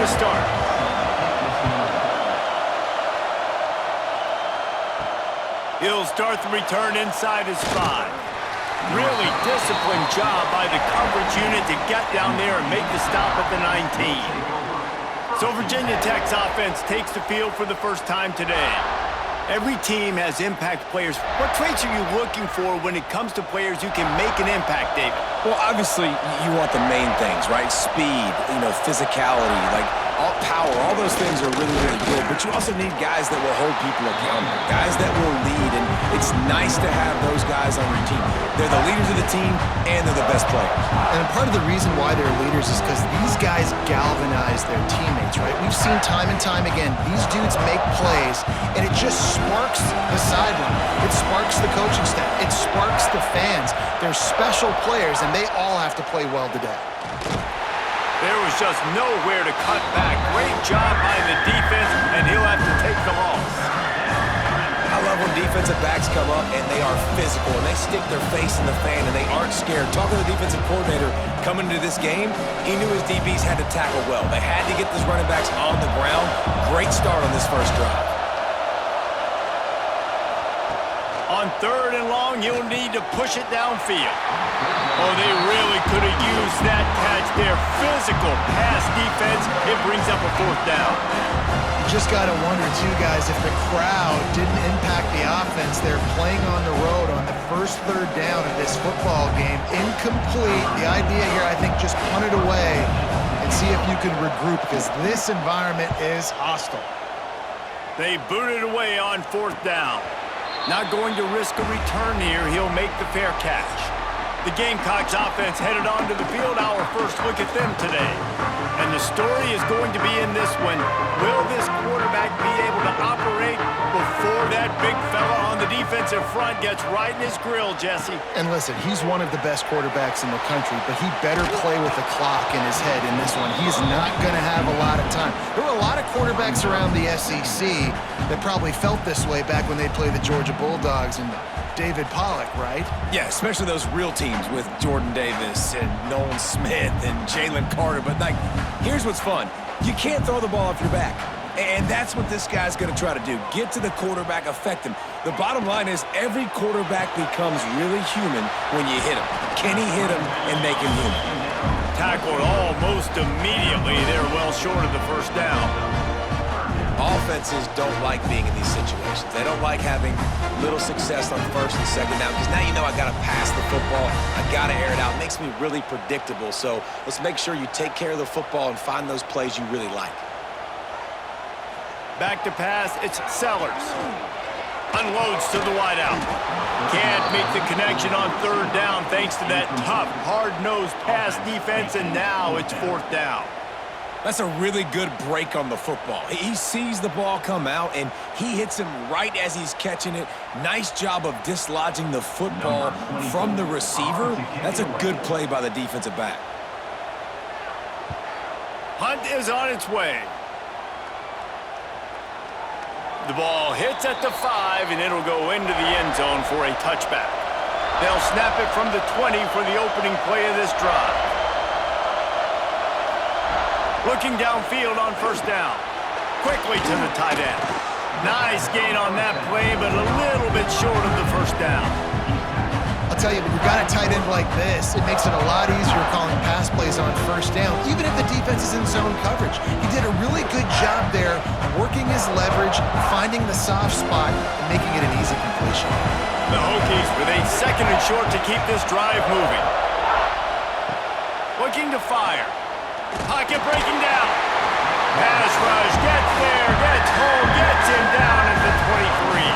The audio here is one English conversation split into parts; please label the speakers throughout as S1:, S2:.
S1: to start. He'll start the return inside his 5. Really disciplined job by the coverage unit to get down there and make the stop at the 19. So Virginia Tech's offense takes the field for the first time today. Every team has impact players. What traits are you looking for when it comes to players who can make an impact, David?
S2: Well, obviously, you want the main things, right? Speed, physicality, all power. All those things are really, really good. But you also need guys that will hold people accountable, guys that will lead. And it's nice to have those guys on your team. They're the leaders of the team, and they're the best players.
S3: And part of the reason why they're leaders is because these guys galvanize their teammates, right? We've seen time and time again, these dudes make plays, and it just sparks the sideline. It sparks the coaching staff. It sparks the fans. They're special players, and they all have to play well today.
S1: There was just nowhere to cut back. Great job by the defense, and he'll have to take the loss.
S2: I love when defensive backs come up and they are physical and they stick their face in the fan and they aren't scared. Talking to the defensive coordinator coming into this game, he knew his DBs had to tackle well. They had to get these running backs on the ground. Great start on this first drive.
S1: On 3rd and long, you'll need to push it downfield. Oh, they really could have used that catch there. Physical pass defense. It brings up a 4th down.
S3: You just got to wonder, too, guys, if the crowd didn't impact the offense. They're playing on the road on the first 3rd down of this football game. Incomplete. The idea here, I think, just punt it away and see if you can regroup because this environment is hostile.
S1: They booted away on 4th down. Not going to risk a return here. He'll make the fair catch. The Gamecocks offense headed onto the field. Our first look at them today. And the story is going to be in this one. Will this quarterback be able to operate before that big fella on the defensive front gets right in his grill, Jesse?
S3: And listen, he's one of the best quarterbacks in the country, but he better play with the clock in his head in this one. He's not going to have a lot of time. There were a lot of quarterbacks around the SEC that probably felt this way back when they played the Georgia Bulldogs and David Pollock, right?
S2: Yeah, especially those real teams with Jordan Davis and Nolan Smith and Jalen Carter. But, here's what's fun. You can't throw the ball off your back. And that's what this guy's going to try to do. Get to the quarterback, affect him. The bottom line is every quarterback becomes really human when you hit him. Can he hit him and make him human?
S1: Tackled almost immediately. They're well short of the 1st down.
S2: Offenses don't like being in these situations. They don't like having little success on 1st and 2nd down because now you know I got to pass the football. I got to air it out. It makes me really predictable. So let's make sure you take care of the football and find those plays you really like.
S1: Back to pass, it's Sellers. Unloads to the wideout. Can't make the connection on 3rd down thanks to that tough, hard-nosed pass defense, and now it's 4th down.
S2: That's a really good break on the football. He sees the ball come out, and he hits him right as he's catching it. Nice job of dislodging the football from the receiver. That's a good play by the defensive back.
S1: Hunt is on its way. The ball hits at the 5, and it'll go into the end zone for a touchback. They'll snap it from the 20 for the opening play of this drive. Looking downfield on 1st down. Quickly to the tight end. Nice gain on that play, but a little bit short of the 1st down.
S3: I'll tell you, when you've got a tight end like this, it makes it a lot easier calling pass plays on 1st down, even if the defense is in zone coverage. He did a really good job there, working his leverage, finding the soft spot, and making it an easy completion.
S1: The Hokies with a 2nd and short to keep this drive moving. Looking to fire. Pocket breaking down. Pass rush, gets there, gets home, gets him down at the 23.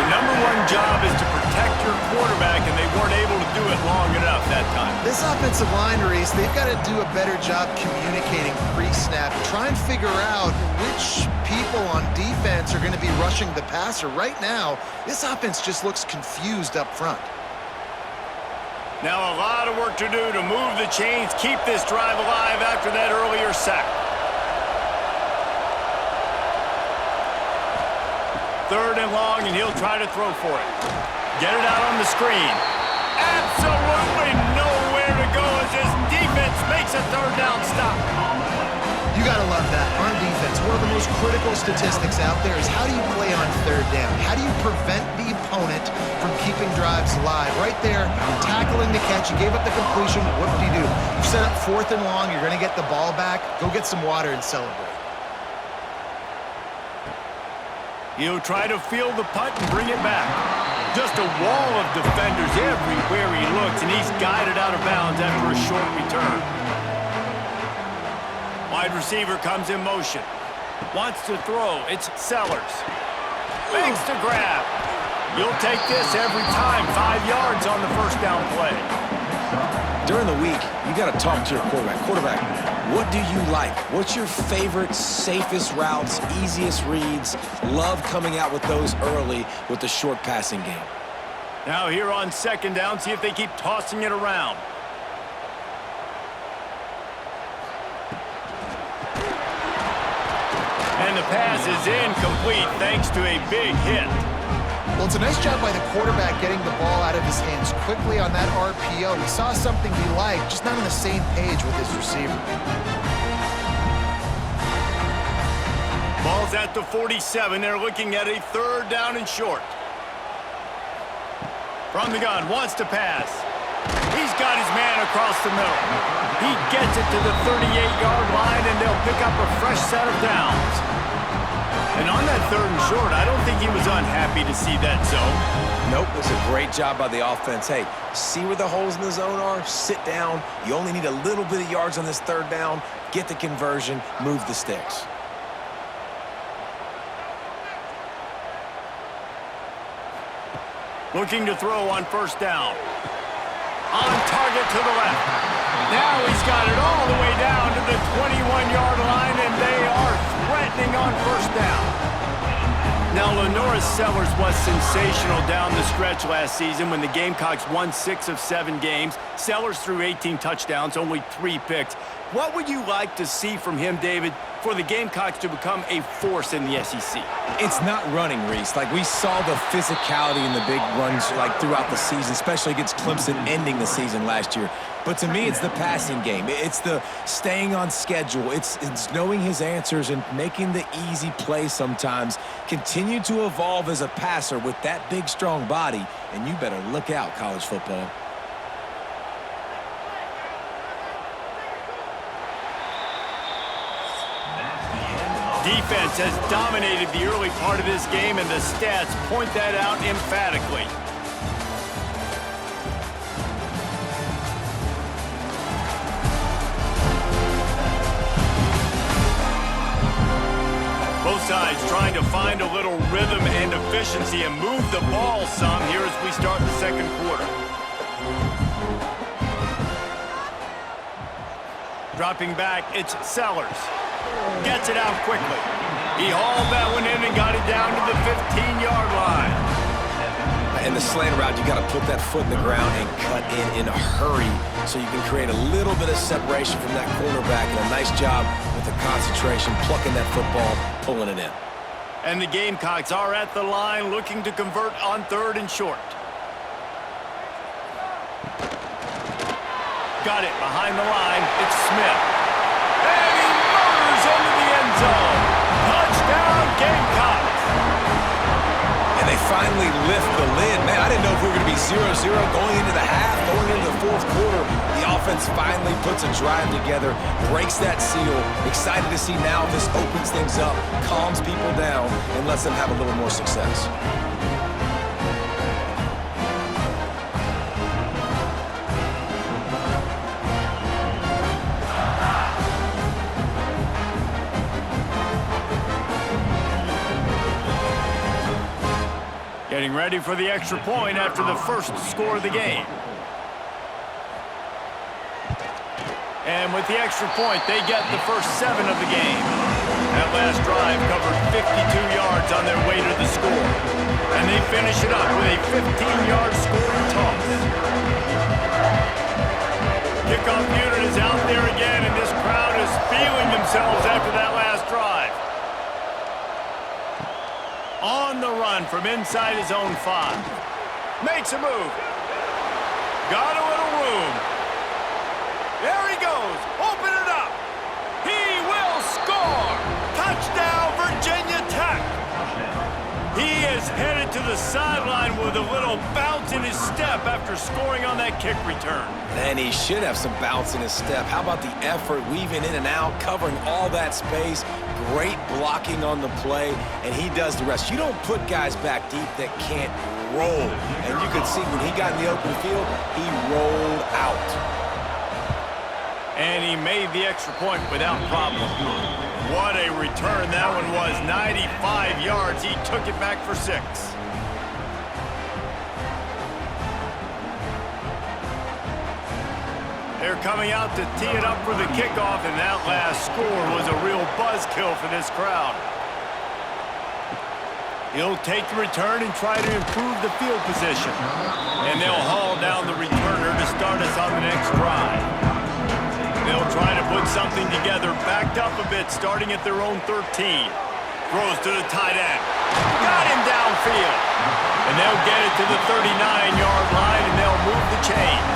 S1: The #1 job is to protect your quarterback, and they weren't able to do it long enough that time.
S3: This offensive line, Reese, they've got to do a better job communicating pre-snap. Try and figure out which people on defense are going to be rushing the passer. Right now, this offense just looks confused up front.
S1: Now a lot of work to do to move the chains, keep this drive alive after that earlier sack. 3rd and long, and he'll try to throw for it. Get it out on the screen. Absolutely nowhere to go as his defense makes a 3rd down stop.
S3: You gotta love that. On defense, one of the most critical statistics out there is how do you play on third down? How do you prevent the opponent from keeping drives alive? Right there, tackling the catch, you gave up the completion, what did you do? You set up 4th and long, you're gonna get the ball back, go get some water and celebrate.
S1: He'll try to field the punt and bring it back. Just a wall of defenders everywhere he looks, and he's guided out of bounds after a short return. Wide receiver comes in motion. Wants to throw. It's Sellers. Makes the grab. You'll take this every time. 5 yards on the first down play.
S2: During the week, you got to talk to your quarterback. Quarterback, what do you like? What's your favorite, safest routes, easiest reads? Love coming out with those early with the short passing game.
S1: Now here on 2nd down, see if they keep tossing it around. And the pass is incomplete thanks to a big hit.
S3: Well, it's a nice job by the quarterback getting the ball out of his hands quickly on that RPO. He saw something he liked, just not on the same page with his receiver.
S1: Ball's at the 47. They're looking at a 3rd down and short. From the gun, wants to pass. He's got his man across the middle. He gets it to the 38-yard line, and they'll pick up a fresh set of downs. And on that 3rd and short, I don't think he was unhappy to see that zone.
S2: Nope, it was a great job by the offense. Hey, see where the holes in the zone are? Sit down. You only need a little bit of yards on this 3rd down. Get the conversion. Move the sticks.
S1: Looking to throw on 1st down. On target to the left. Now he's got it all the way down to the 21-yard line, and they are threatening on 1st down. Now, LaNorris Sellers was sensational down the stretch last season when the Gamecocks won 6 of 7 games. Sellers threw 18 touchdowns, only 3 picks. What would you like to see from him, David, for the Gamecocks to become a force in the SEC?
S2: It's not running, Reese. Like, we saw the physicality in the big runs, like, throughout the season, especially against Clemson ending the season last year. But to me, it's the passing game. It's the staying on schedule. It's knowing his answers and making the easy play sometimes. Continue to evolve as a passer with that big, strong body, and you better look out, college football.
S1: Defense has dominated the early part of this game, and the stats point that out emphatically. Both sides trying to find a little rhythm and efficiency and move the ball some here as we start the 2nd quarter. Dropping back, it's Sellers. Gets it out quickly. He hauled that one in and got it down to the 15-yard line.
S2: In the slant route, you got to put that foot in the ground and cut in a hurry so you can create a little bit of separation from that cornerback. And a nice job with the concentration, plucking that football, pulling it in.
S1: And the Gamecocks are at the line looking to convert on 3rd and short. Got it behind the line. It's Smith. And he motors into the end zone. Touchdown, Gamecocks.
S2: And they finally lift the lid. Man, I didn't know if we were going to be 0-0 going into the half, going into the 4th quarter. The offense finally puts a drive together, breaks that seal. Excited to see now if this opens things up, calms people down, and lets them have a little more success.
S1: Getting ready for the extra point after the first score of the game. And with the extra point, they get the first 7 of the game. That last drive covered 52 yards on their way to the score. And they finish it up with a 15-yard scoring toss. Kickoff unit is out there again, and this crowd is feeling themselves after that last drive. On the run from inside his own 5. Makes a move. Got a little room. There he goes. Open it up. He will score. is headed to the sideline with a little bounce in his step after scoring on that kick return.
S2: And he should have some bounce in his step. How about the effort, weaving in and out, covering all that space, great blocking on the play, and he does the rest. You don't put guys back deep that can't roll. And you could see when he got in the open field, he rolled out.
S1: And he made the extra point without problem. What a return that one was. 95 yards. He took it back for 6. They're coming out to tee it up for the kickoff, and that last score was a real buzzkill for this crowd. He'll take the return and try to improve the field position. And they'll haul down the returner to start us on the next drive. They'll try to put something together, backed up a bit, starting at their own 13. Throws to the tight end. Got him downfield. And they'll get it to the 39-yard line, and they'll move the chains.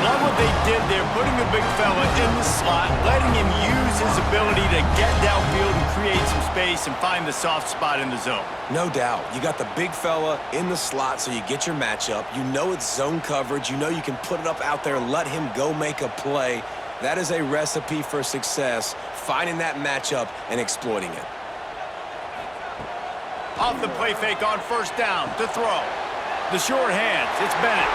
S1: Love what they did there, putting the big fella in the slot, letting him use his ability to get downfield and create some space and find the soft spot in the zone.
S2: No doubt. You got the big fella in the slot, so you get your matchup. You know it's zone coverage. You know you can put it up out there, let him go make a play. That is a recipe for success, finding that matchup and exploiting it.
S1: Off the play fake on first down to throw. The short hands, it's Bennett.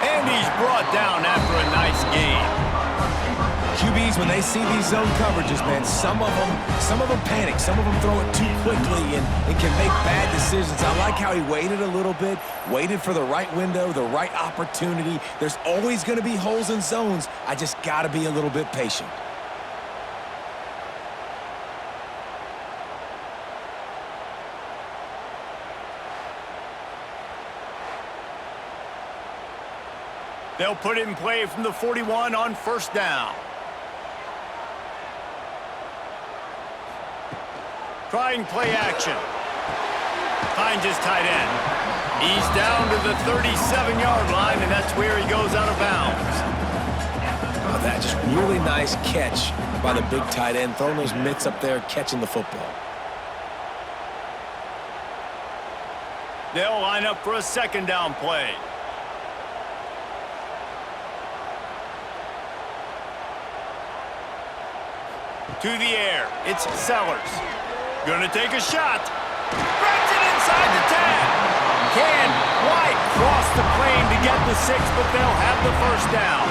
S1: And he's brought down after a nice game.
S2: QBs, when they see these zone coverages, man, some of them panic. Some of them throw it too quickly and can make bad decisions. I like how he waited a little bit, waited for the right window, the right opportunity. There's always going to be holes in zones. I just got to be a little bit patient.
S1: They'll put it in play from the 41 on first down. Trying play action. Finds his tight end. He's down to the 37-yard line, and that's where he goes out of bounds.
S2: Oh, that just really nice catch by the big tight end, throwing those mitts up there, catching the football.
S1: They'll line up for a second down play. To the air, it's Sellers. Gonna take a shot. Grabs it inside the 10. Can't quite cross the plane to get the 6, but they'll have the first down.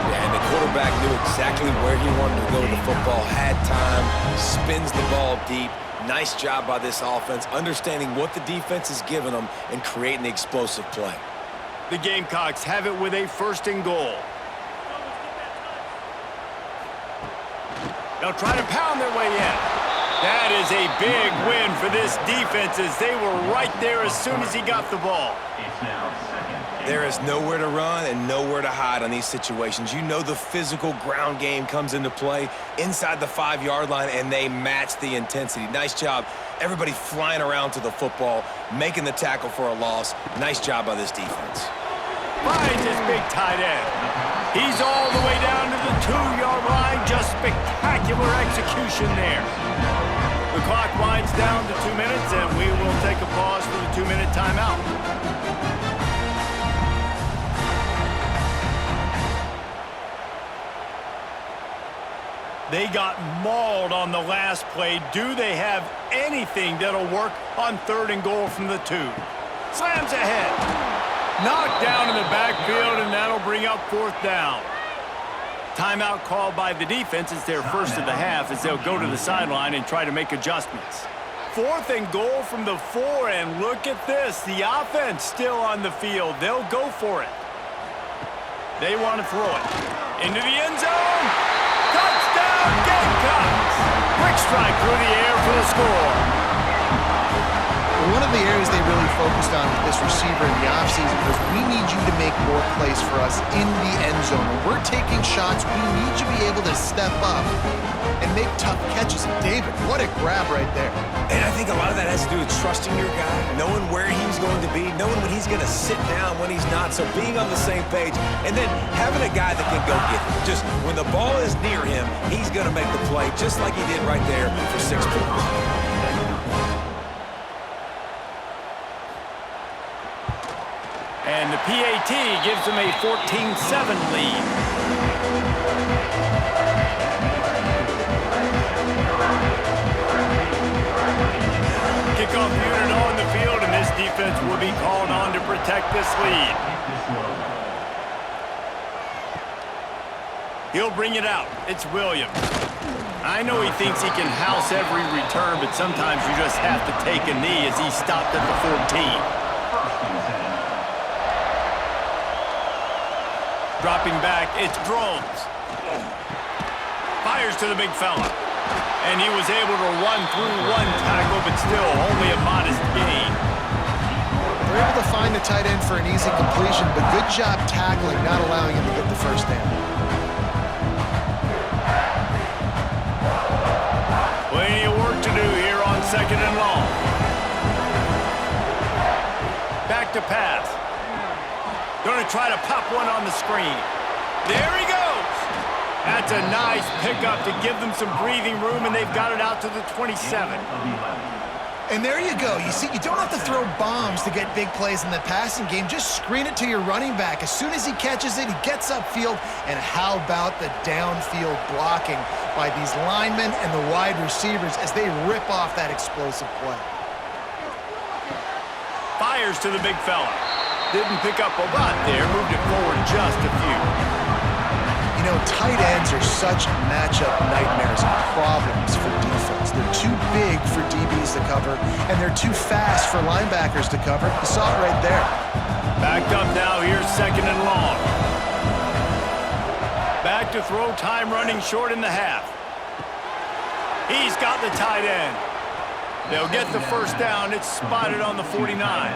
S2: Yeah, and the quarterback knew exactly where he wanted to go with the football, had time, spins the ball deep. Nice job by this offense, understanding what the defense is giving them and creating the explosive play.
S1: The Gamecocks have it with a 1st and goal. They'll try to pound their way in. That is a big win for this defense as they were right there as soon as he got the ball.
S2: There is nowhere to run and nowhere to hide on these situations. You know the physical ground game comes into play inside the 5-yard line, and they match the intensity. Nice job. Everybody flying around to the football, making the tackle for a loss. Nice job by this defense.
S1: Finds his big tight end. He's all the way down to the 2-yard line. Just spectacular execution there. The clock winds down to 2 minutes, and we will take a pause for the 2-minute timeout. They got mauled on the last play. Do they have anything that'll work on 3rd and goal from the 2? Slams ahead. Knocked down in the backfield, and that'll bring up 4th down. Timeout called by the defense. It's their first of the half as they'll go to the sideline and try to make adjustments. 4th and goal from the 4, and look at this. The offense still on the field. They'll go for it. They want to throw it. Into the end zone. Touchdown, Gamecocks! Quick strike through the air for the score.
S3: One of the areas they really focused on with this receiver in the offseason was we need you to make more plays for us in the end zone. When we're taking shots, we need you to be able to step up and make tough catches. And David, what a grab right there.
S2: And I think a lot of that has to do with trusting your guy, knowing where he's going to be, knowing when he's going to sit down, when he's not. So being on the same page, and then having a guy that can go get it. Just when the ball is near him, he's going to make the play just like he did right there for 6 points.
S1: And the PAT gives them a 14-7 lead. Kickoff unit on the field, and this defense will be called on to protect this lead. He'll bring it out. It's Williams. I know he thinks he can house every return, but sometimes you just have to take a knee as he stopped at the 14. Dropping back, it's Drones. Fires to the big fella. And he was able to run through one tackle, but still only a modest gain.
S3: They're able to find the tight end for an easy completion, but good job tackling, not allowing him to get the first down.
S1: Plenty of work to do here on 2nd and long. Back to pass. Going to try to pop one on the screen. There he goes. That's a nice pickup to give them some breathing room, and they've got it out to the 27.
S3: And there you go. You see, you don't have to throw bombs to get big plays in the passing game. Just screen it to your running back. As soon as he catches it, he gets upfield. And how about the downfield blocking by these linemen and the wide receivers as they rip off that explosive play.
S1: Fires to the big fella. Didn't pick up a lot there, moved it forward just a few.
S3: You know, tight ends are such matchup nightmares and problems for defense. They're too big for DBs to cover, and they're too fast for linebackers to cover. You saw it right there.
S1: Backed up now, here's 2nd and long. Back to throw, time running short in the half. He's got the tight end. They'll get the first down. It's spotted on the 49.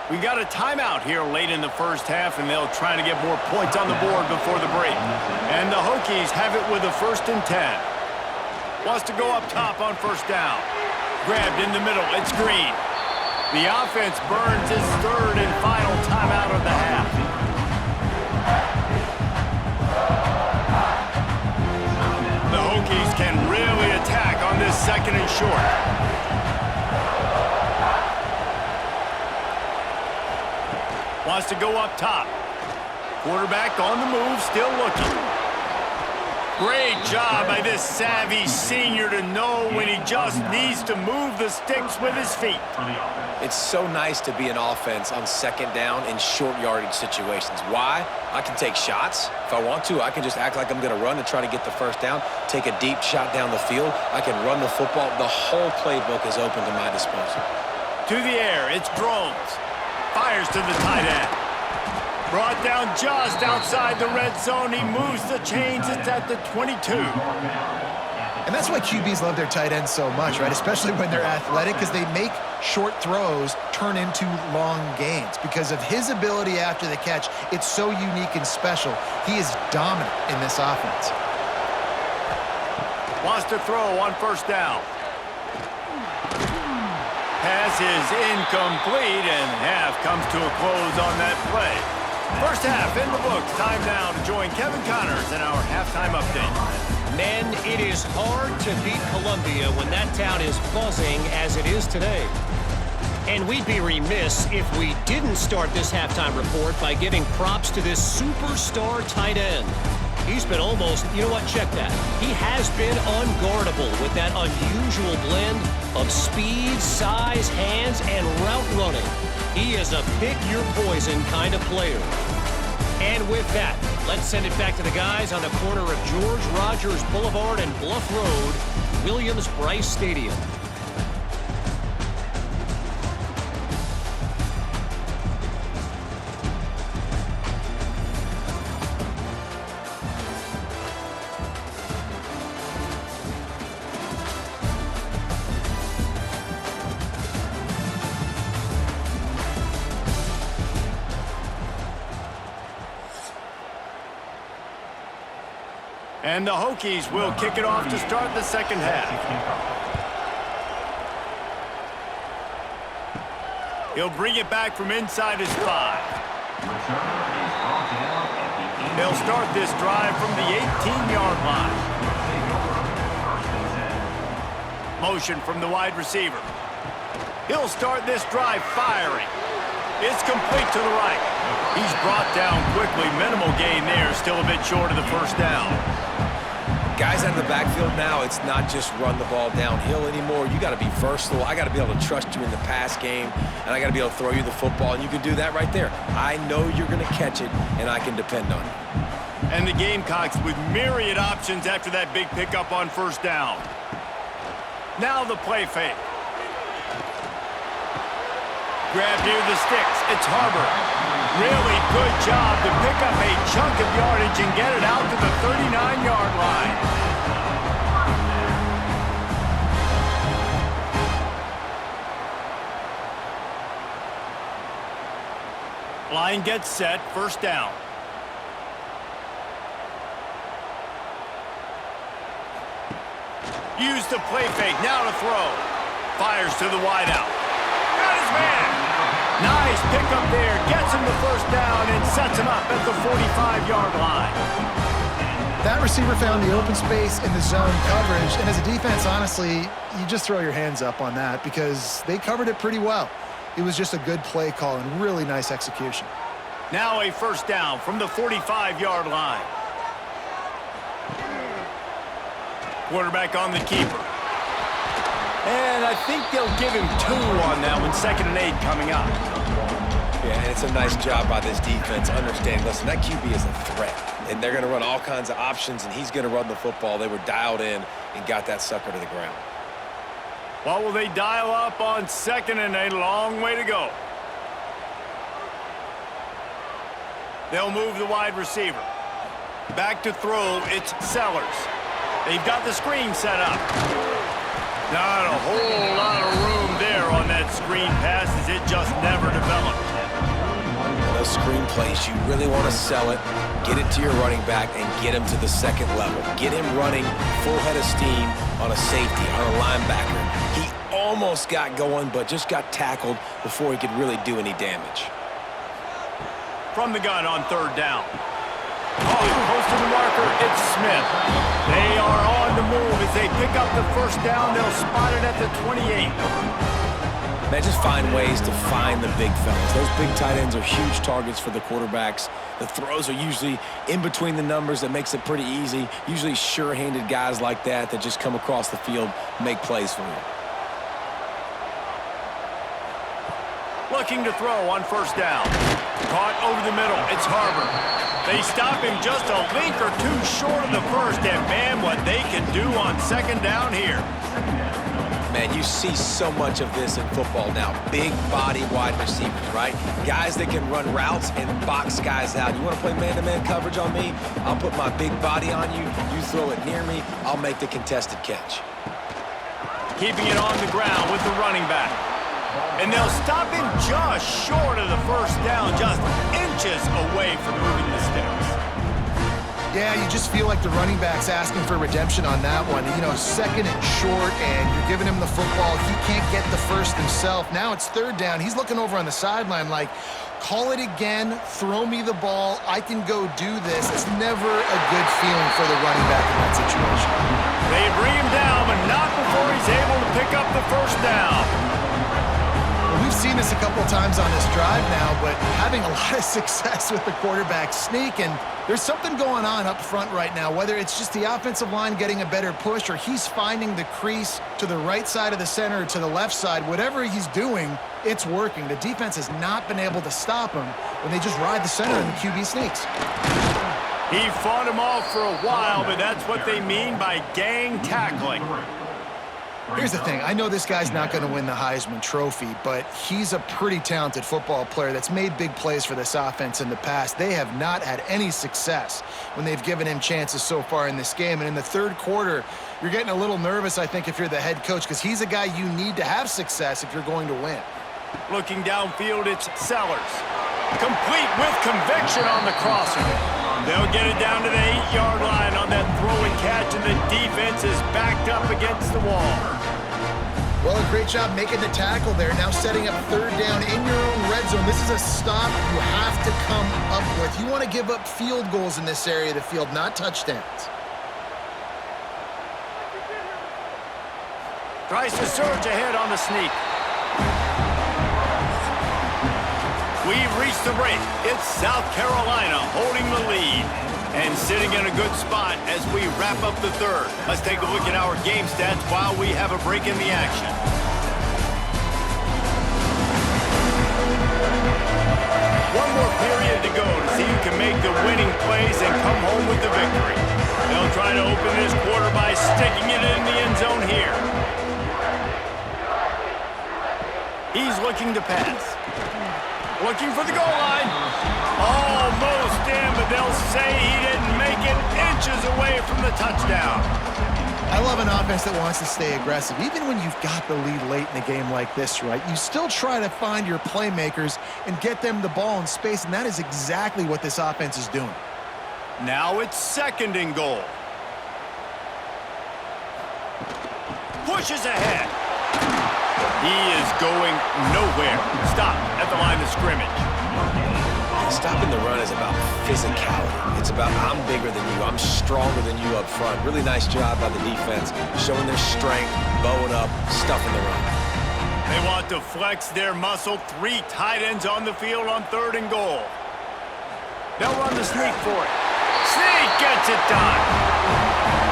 S1: We got a timeout here late in the first half, and they'll try to get more points on the board before the break. And the Hokies have it with a 1st and 10. Wants to go up top on 1st down. Grabbed in the middle. It's Green. The offense burns his 3rd and final timeout of the half. The Hokies can really attack on this 2nd and short. Wants to go up top. Quarterback on the move, still looking. Great job by this savvy senior to know when he just needs to move the sticks with his feet.
S2: It's so nice to be an offense on 2nd down in short yardage situations. Why? I can take shots. If I want to, I can just act like I'm going to run to try to get the first down, take a deep shot down the field. I can run the football. The whole playbook is open to my disposal.
S1: To the air, it's Drones. Fires to the tight end. Brought down just outside the red zone. He moves the chains. It's at the 22.
S3: And that's why QBs love their tight ends so much, right? Especially when they're athletic, because they make short throws turn into long gains. Because of his ability after the catch, it's so unique and special. He is dominant in this offense.
S1: Wants to throw on 1st down. Pass is incomplete, and half comes to a close on that play. First half in the books. Time now to join Kevin Connors in our halftime update.
S4: Men, it is hard to beat Columbia when that town is buzzing as it is today. And we'd be remiss if we didn't start this halftime report by giving props to this superstar tight end. He's been almost, you know what, check that. He has been unguardable with that unusual blend of speed, size, hands, and route running. He is a pick-your-poison kind of player. And with that, let's send it back to the guys on the corner of George Rogers Boulevard and Bluff Road, Williams-Brice Stadium.
S1: And the Hokies will kick it off to start the second half. He'll bring it back from inside his 5. They'll start this drive from the 18-yard line. Motion from the wide receiver. He'll start this drive firing. It's complete to the right. He's brought down quickly. Minimal gain there. Still a bit short of the first down.
S2: Guys out of the backfield now, it's not just run the ball downhill anymore. You got to be versatile. I got to be able to trust you in the pass game, and I got to be able to throw you the football, and you can do that right there. I know you're going to catch it, and I can depend on it.
S1: And the Gamecocks with myriad options after that big pickup on first down. Now the play fake. Grab near the sticks. It's Harbor. Really good job to pick up a chunk of yardage and get it out to the 39-yard line. Line gets set. First down. Use the play fake. Now to throw. Fires to the wideout. Got his man. Nice pickup there. Gets him the first down and sets him up at the 45-yard line.
S3: That receiver found the open space in the zone coverage, and as a defense, honestly, you just throw your hands up on that because they covered it pretty well. It was just a good play call and really nice execution.
S1: Now a first down from the 45-yard line. Quarterback on the keeper. And I think they'll give him 2 on that one. 2nd and 8 coming up.
S2: Yeah, and it's a nice job by this defense understanding, listen, that QB is a threat. And they're going to run all kinds of options, and he's going to run the football. They were dialed in and got that sucker to the ground.
S1: What will they dial up on 2nd and 8? Long way to go. They'll move the wide receiver. Back to throw, it's Sellers. They've got the screen set up. Not a whole lot of room there on that screen pass as it just never developed.
S2: Those screen plays, you really want to sell it, get it to your running back, and get him to the second level. Get him running full head of steam on a safety, on a linebacker. He almost got going, but just got tackled before he could really do any damage.
S1: From the gun on 3rd down. Close to the marker, it's Smith. They are on the move as they pick up the first down. They'll spot it at the 28.
S2: Man, just find ways to find the big fellas. Those big tight ends are huge targets for the quarterbacks. The throws are usually in between the numbers. That makes it pretty easy. Usually sure-handed guys like that just come across the field, make plays for you.
S1: Looking to throw on first down. Caught over the middle. It's Harbor. They stop him just a link or 2 short of the first, and man, what they can do on 2nd down here.
S2: Man, you see so much of this in football now. Big body wide receivers, right? Guys that can run routes and box guys out. You want to play man-to-man coverage on me? I'll put my big body on you. You throw it near me, I'll make the contested catch.
S1: Keeping it on the ground with the running back. And they'll stop him just short of the first down, just inches away from moving the sticks.
S3: Yeah, you just feel like the running back's asking for redemption on that one. You know, 2nd and short, and you're giving him the football. He can't get the first himself. Now it's 3rd down. He's looking over on the sideline like, call it again, throw me the ball, I can go do this. It's never a good feeling for the running back in that situation.
S1: They bring him down, but not before he's able to pick up the first down.
S3: We've seen this a couple times on this drive now, but having a lot of success with the quarterback sneak, and there's something going on up front right now, whether it's just the offensive line getting a better push or he's finding the crease to the right side of the center or to the left side. Whatever he's doing, it's working. The defense has not been able to stop him when they just ride the center and the QB sneaks.
S1: He fought him off for a while, but that's what they mean by gang tackling.
S3: Here's the thing. I know this guy's not going to win the Heisman Trophy, but he's a pretty talented football player that's made big plays for this offense in the past. They have not had any success when they've given him chances so far in this game. And in the 3rd quarter, you're getting a little nervous, I think, if you're the head coach, because he's a guy you need to have success if you're going to win.
S1: Looking downfield, it's Sellers. Complete with conviction on the crosser. They'll get it down to the 8-yard line on that throw and catch, and the defense is backed up against the wall.
S3: Well, a great job making the tackle there. Now setting up 3rd down in your own red zone. This is a stop you have to come up with. You want to give up field goals in this area of the field, not touchdowns.
S1: Tries to surge ahead on the sneak. We've reached the break. It's South Carolina holding the lead and sitting in a good spot as we wrap up the third. Let's take a look at our game stats while we have a break in the action. One more period to go to see who can make the winning plays and come home with the victory. They'll try to open this quarter by sticking it in the end zone here. He's looking to pass. Looking for the goal line. Almost in, but they'll say he didn't make it, inches away from the touchdown.
S3: I love an offense that wants to stay aggressive. Even when you've got the lead late in a game like this, right, you still try to find your playmakers and get them the ball in space, and that is exactly what this offense is doing.
S1: Now it's second and goal. Pushes ahead. He is going nowhere. Stop at the line of scrimmage.
S2: Stopping the run is about physicality. It's about I'm bigger than you. I'm stronger than you up front. Really nice job by the defense, showing their strength, bowing up, stuffing the run.
S1: They want to flex their muscle. 3 tight ends on the field on third and goal. They'll run the sneak for it. Sneak gets it done.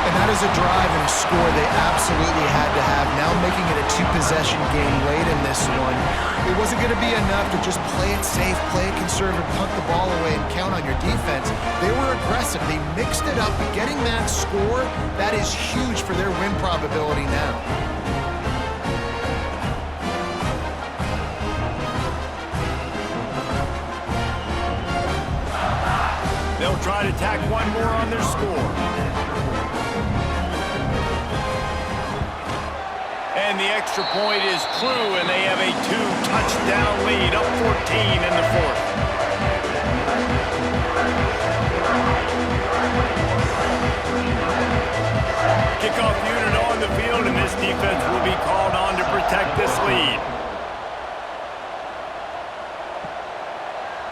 S3: And that is a drive and a score they absolutely had to have. Now making it a 2-possession game late in this one. It wasn't going to be enough to just play it safe, play it conservative, punt the ball away, and count on your defense. They were aggressive. They mixed it up. Getting that score, that is huge for their win probability now.
S1: They'll try to tack one more on their score. And the extra point is true, and they have a 2-touchdown lead, up 14 in the fourth. Kickoff unit on the field, and this defense will be called on to protect this lead.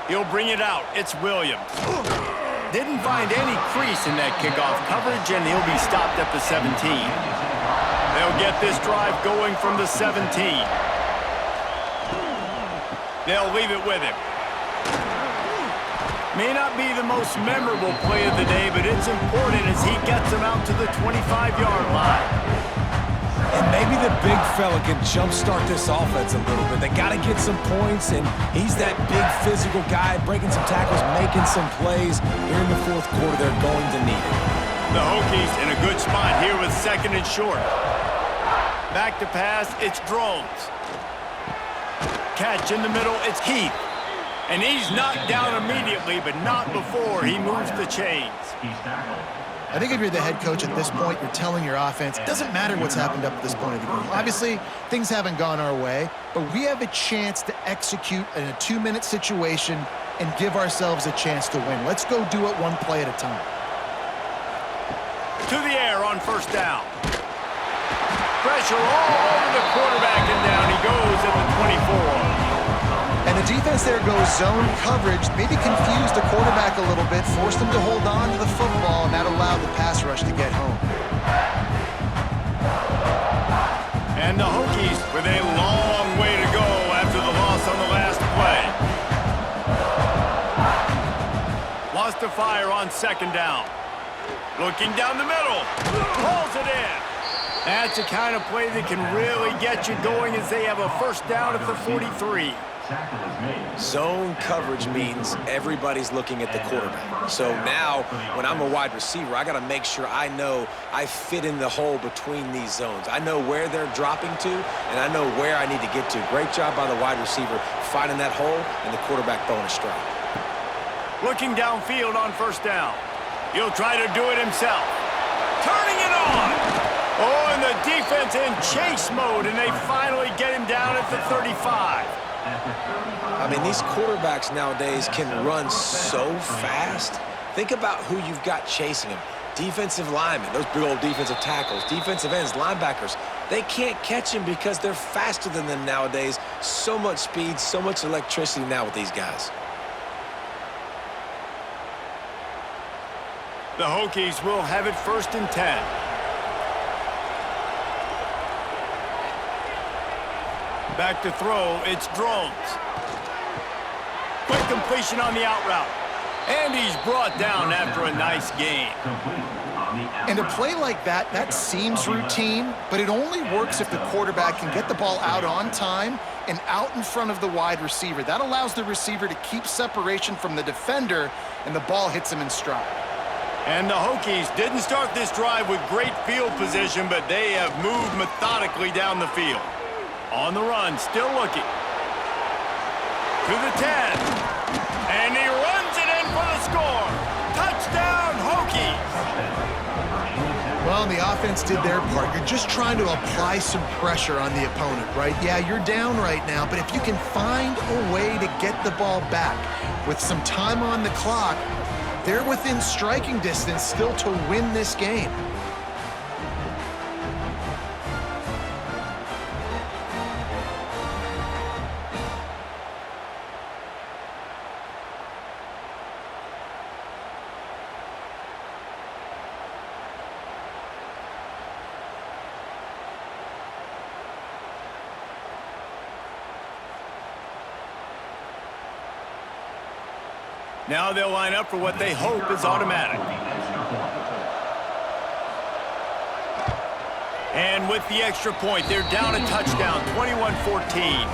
S1: He'll bring it out. It's Williams. Didn't find any crease in that kickoff coverage, and he'll be stopped at the 17. They'll get this drive going from the 17. They'll leave it with him. May not be the most memorable play of the day, but it's important as he gets them out to the 25-yard line.
S2: And maybe the big fella can jumpstart this offense a little bit. They got to get some points, and he's that big physical guy, breaking some tackles, making some plays. Here in the fourth quarter, they're going to need it.
S1: The Hokies in a good spot here with second and short. Back to pass, it's Drones. Catch in the middle, it's Heath. And he's knocked down immediately, but not before he moves the chains.
S3: I think if you're the head coach at this point, you're telling your offense, it doesn't matter what's happened up to this point of the game. Obviously, things haven't gone our way, but we have a chance to execute in a 2-minute situation and give ourselves a chance to win. Let's go do it one play at a time.
S1: To the air on first down. Pressure all over the quarterback, and down he goes at the 24.
S3: And the defense there goes zone coverage, maybe confused the quarterback a little bit, forced him to hold on to the football, and that allowed the pass rush to get home.
S1: And the Hokies with a long way to go after the loss on the last play. Lost to fire on second down. Looking down the middle. Pulls it in. That's the kind of play that can really get you going as they have a first down at the 43.
S2: Zone coverage means everybody's looking at the quarterback. So now, when I'm a wide receiver, I got to make sure I know I fit in the hole between these zones. I know where they're dropping to, and I know where I need to get to. Great job by the wide receiver finding that hole, and the quarterback throwing a strike.
S1: Looking downfield on first down. He'll try to do it himself. Turning it on. Oh, and the defense in chase mode, and they finally get him down at the 35.
S2: I mean, these quarterbacks nowadays can run so fast. Think about who you've got chasing them. Defensive linemen, those big old defensive tackles, defensive ends, linebackers. They can't catch him because they're faster than them nowadays. So much speed, so much electricity now with these guys.
S1: The Hokies will have it first and 10. Back to throw, it's Drones. Quick completion on the out route. And he's brought down after a nice gain.
S3: And a play like that, that seems routine, but it only works if the quarterback can get the ball out on time and out in front of the wide receiver. That allows the receiver to keep separation from the defender, and the ball hits him in stride.
S1: And the Hokies didn't start this drive with great field position, but they have moved methodically down the field. On the run, still looking. To the 10. And he runs it in for the score. Touchdown, Hokies!
S3: Well, the offense did their part. You're just trying to apply some pressure on the opponent, right? Yeah, you're down right now, but if you can find a way to get the ball back with some time on the clock, they're within striking distance still to win this game.
S1: Now they'll line up for what they hope is automatic. And with the extra point, they're down a touchdown, 21-14.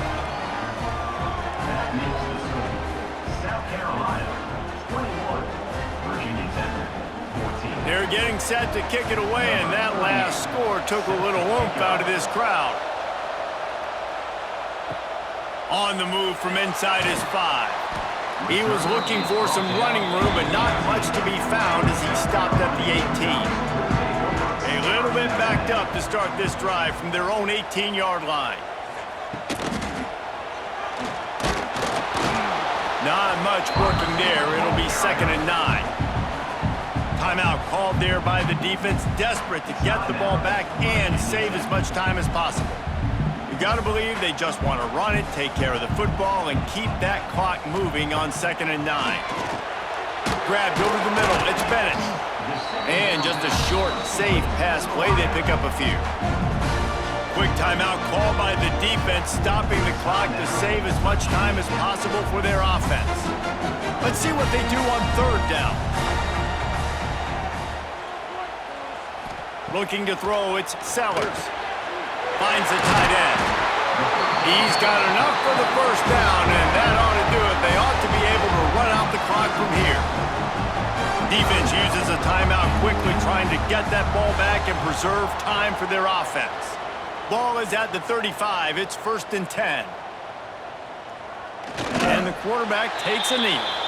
S1: They're getting set to kick it away, and that last score took a little oomph out of this crowd. On the move from inside his 5. He was looking for some running room, but not much to be found as he stopped at the 18. A little bit backed up to start this drive from their own 18-yard line. Not much working there. It'll be 2nd and 9. Timeout called there by the defense, desperate to get the ball back and save as much time as possible. You gotta believe they just want to run it, take care of the football, and keep that clock moving on 2nd and 9. Grabbed over the middle, it's Bennett. And just a short, safe pass play, they pick up a few. Quick timeout call by the defense, stopping the clock to save as much time as possible for their offense. Let's see what they do on 3rd down. Looking to throw, it's Sellers. Finds the tight end. He's got enough for the 1st down, and that ought to do it. They ought to be able to run out the clock from here. Defense uses a timeout quickly, trying to get that ball back and preserve time for their offense. Ball is at the 35. It's 1st and 10. And the quarterback takes a knee.